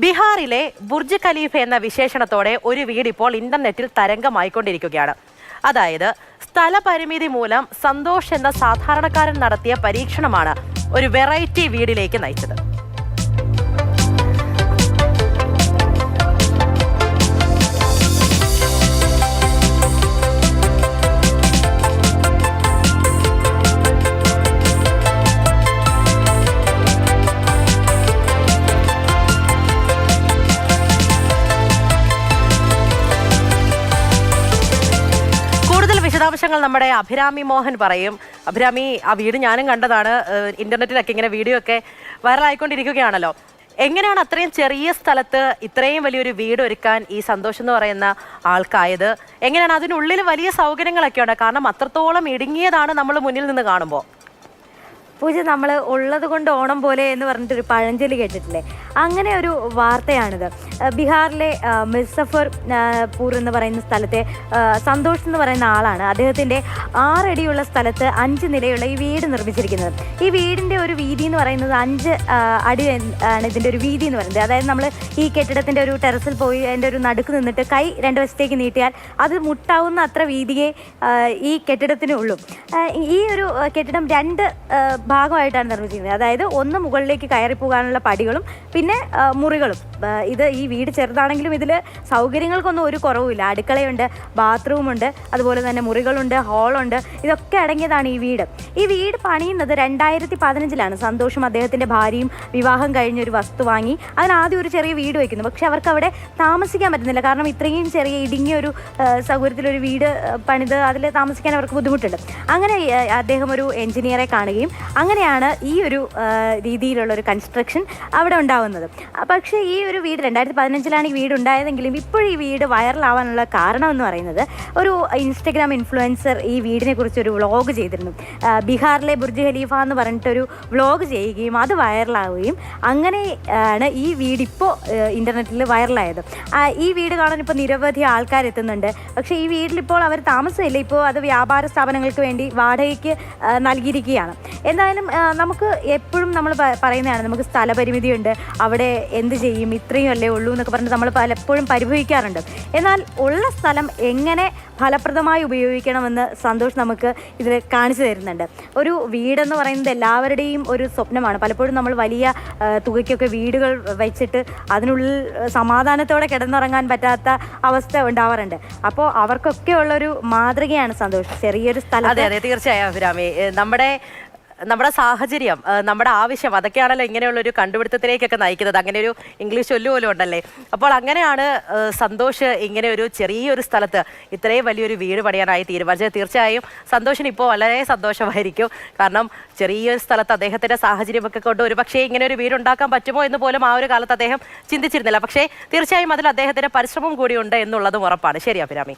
ബീഹാറിലെ Burj Khalifa എന്ന വിശേഷണത്തോടെ ഒരു വീട് ഇപ്പോൾ ഇന്റർനെറ്റിൽ തരംഗമായിക്കൊണ്ടിരിക്കുകയാണ്. അതായത് സ്ഥലപരിമിതി മൂലം സന്തോഷ് എന്ന സാധാരണക്കാരൻ നടത്തിയ പരീക്ഷണമാണ് ഒരു വെറൈറ്റി വീടിലേക്ക് നയിച്ചത്. വിശദാംശങ്ങൾ നമ്മുടെ അഭിരാമി മോഹൻ പറയും. അഭിരാമി, ആ വീട് ഞാനും കണ്ടതാണ്. ഇന്റർനെറ്റിലൊക്കെ ഇങ്ങനെ വീഡിയോ ഒക്കെ വൈറലായിക്കൊണ്ടിരിക്കുകയാണല്ലോ. എങ്ങനെയാണ് അത്രയും ചെറിയ സ്ഥലത്ത് ഇത്രയും വലിയൊരു വീട് ഒരുക്കാൻ ഈ സന്തോഷം എന്ന് പറയുന്ന ആൾക്കായത്? എങ്ങനെയാണ് അതിനുള്ളിൽ വലിയ സൗകര്യങ്ങളൊക്കെ ഉണ്ട്? കാരണം അത്രത്തോളം ഇടുങ്ങിയതാണ് നമ്മൾ മുന്നിൽ നിന്ന് കാണുമ്പോൾ. പൂജ, നമ്മൾ ഉള്ളത് കൊണ്ട് ഓണം പോലെ എന്ന് പറഞ്ഞിട്ടൊരു പഴഞ്ചൊല്ലി കേട്ടിട്ടില്ലേ? അങ്ങനെ ഒരു വാർത്തയാണിത്. ബീഹാറിലെ മുസഫർപൂർ എന്ന് പറയുന്ന സ്ഥലത്തെ സന്തോഷ് എന്ന് പറയുന്ന ആളാണ് അദ്ദേഹത്തിൻ്റെ 6 അടിയുള്ള സ്ഥലത്ത് 5 നിലയുള്ള ഈ വീട് നിർമ്മിച്ചിരിക്കുന്നത്. ഈ വീടിൻ്റെ ഒരു വീതി എന്ന് പറയുന്നത് 5 അടി ആണ് ഇതിൻ്റെ ഒരു വീതി എന്ന് പറയുന്നത്. അതായത് നമ്മൾ ഈ കെട്ടിടത്തിൻ്റെ ഒരു ടെറസിൽ പോയി അതിൻ്റെ ഒരു നടുക്ക് നിന്നിട്ട് കൈ 2 വശത്തേക്ക് നീട്ടിയാൽ അത് മുട്ടാവുന്ന അത്ര വീതിയെ ഈ കെട്ടിടത്തിനുള്ളൂ. ഈ ഒരു കെട്ടിടം 2 ഭാഗമായിട്ടാണ് നിർമ്മിച്ചിരിക്കുന്നത്. അതായത് ഒന്ന് മുകളിലേക്ക് കയറിപ്പോകാനുള്ള പടികളും പിന്നെ മുറികളും. ഈ വീട് ചെറുതാണെങ്കിലും ഇതിൽ സൗകര്യങ്ങൾക്കൊന്നും ഒരു കുറവുമില്ല. അടുക്കളയുണ്ട്, ബാത്റൂമുണ്ട്, അതുപോലെ തന്നെ മുറികളുണ്ട്, ഹാളുണ്ട്. ഇതൊക്കെ അടങ്ങിയതാണ് ഈ വീട്. ഈ വീട് പണിയുന്നത് 2015-ലാണ്. സന്തോഷും അദ്ദേഹത്തിൻ്റെ ഭാര്യയും വിവാഹം കഴിഞ്ഞൊരു വസ്തു വാങ്ങി അതിനാദ്യം ഒരു ചെറിയ വീട് വയ്ക്കുന്നു. പക്ഷെ അവർക്ക് അവിടെ താമസിക്കാൻ പറ്റുന്നില്ല. കാരണം ഇത്രയും ചെറിയ ഇടുങ്ങിയ ഒരു സൗകര്യത്തിലൊരു വീട് പണിത് അതിൽ താമസിക്കാൻ അവർക്ക് ബുദ്ധിമുട്ടുണ്ട്. അങ്ങനെ അദ്ദേഹം ഒരു എഞ്ചിനീയറെ കാണുകയും അങ്ങനെയാണ് ഈ ഒരു രീതിയിലുള്ള ഒരു കൺസ്ട്രക്ഷൻ അവിടെ ഉണ്ടാവുന്നത്. പക്ഷേ ഈ ഒരു വീട് 2015-ലാണ് ഈ വീട് ഉണ്ടായതെങ്കിലും ഇപ്പോഴും ഈ വീട് വൈറലാവാനുള്ള കാരണം എന്ന് പറയുന്നത് ഒരു ഇൻസ്റ്റഗ്രാം ഇൻഫ്ലുവൻസർ ഈ വീടിനെ കുറിച്ച് ഒരു വ്ളോഗ് ചെയ്തിരുന്നു. ബീഹാറിലെ ബുർജ് ഖലീഫ എന്ന് പറഞ്ഞിട്ടൊരു വ്ളോഗ് ചെയ്യുകയും അത് വൈറലാവുകയും അങ്ങനെയാണ് ഈ വീട് ഇപ്പോൾ ഇൻ്റർനെറ്റിൽ വൈറലായത്. ഈ വീട് കാണാൻ ഇപ്പോൾ നിരവധി ആൾക്കാരെത്തുന്നുണ്ട്. പക്ഷേ ഈ വീട്ടിലിപ്പോൾ അവർ താമസമില്ല. ഇപ്പോൾ അത് വ്യാപാര സ്ഥാപനങ്ങൾക്ക് വേണ്ടി വാടകയ്ക്ക് നൽകിയിരിക്കുകയാണ്. എന്തായാലും നമുക്ക് എപ്പോഴും നമ്മൾ പറയുന്നതാണ്, നമുക്ക് സ്ഥലപരിമിതിയുണ്ട്, അവിടെ എന്ത് ചെയ്യും, ഇത്രയും അല്ലേ ഉള്ളൂ എന്നൊക്കെ പറഞ്ഞ് നമ്മൾ പലപ്പോഴും പരിഭവിക്കാറുണ്ട്. എന്നാൽ ഉള്ള സ്ഥലം എങ്ങനെ ഫലപ്രദമായി ഉപയോഗിക്കണമെന്ന് സന്തോഷ് നമുക്ക് ഇതിൽ കാണിച്ചു തരുന്നുണ്ട്. ഒരു വീടെന്ന് പറയുന്നത് എല്ലാവരുടെയും ഒരു സ്വപ്നമാണ്. പലപ്പോഴും നമ്മൾ വലിയ തുകയ്ക്കൊക്കെ വീടുകൾ വെച്ചിട്ട് അതിനുള്ളിൽ സമാധാനത്തോടെ കിടന്നുറങ്ങാൻ പറ്റാത്ത അവസ്ഥ ഉണ്ടാവാറുണ്ട്. അപ്പോൾ അവർക്കൊക്കെ ഉള്ളൊരു മാതൃകയാണ് സന്തോഷ്. ചെറിയൊരു സ്ഥലം. അതെ, തീർച്ചയായും അഭിരാമി. നമ്മുടെ സാഹചര്യം, നമ്മുടെ ആവശ്യം, അതൊക്കെയാണല്ലോ ഇങ്ങനെയുള്ളൊരു കണ്ടുപിടുത്തത്തിലേക്കൊക്കെ നയിക്കുന്നത്. അങ്ങനെ ഒരു ഇംഗ്ലീഷ് ചൊല്ലു പോലും ഉണ്ടല്ലേ. അപ്പോൾ അങ്ങനെയാണ് സന്തോഷ് ഇങ്ങനെ ഒരു ചെറിയൊരു സ്ഥലത്ത് ഇത്രയും വലിയൊരു വീട് പണിയാനായി തീരുമാനിച്ചത്. തീർച്ചയായും സന്തോഷിന് ഇപ്പോൾ വളരെ സന്തോഷമായിരിക്കും. കാരണം ചെറിയൊരു സ്ഥലത്ത് അദ്ദേഹത്തിൻ്റെ സാഹചര്യമൊക്കെ കൊണ്ട് ഒരു പക്ഷേ ഇങ്ങനെ ഒരു വീടുണ്ടാക്കാൻ പറ്റുമോ എന്ന് പോലും ആ ഒരു കാലത്ത് അദ്ദേഹം ചിന്തിച്ചിരുന്നില്ല. പക്ഷേ തീർച്ചയായും അതിൽ അദ്ദേഹത്തിൻ്റെ പരിശ്രമം കൂടിയുണ്ട് എന്നുള്ളതും ഉറപ്പാണ്. ശരി അഭിരാമി.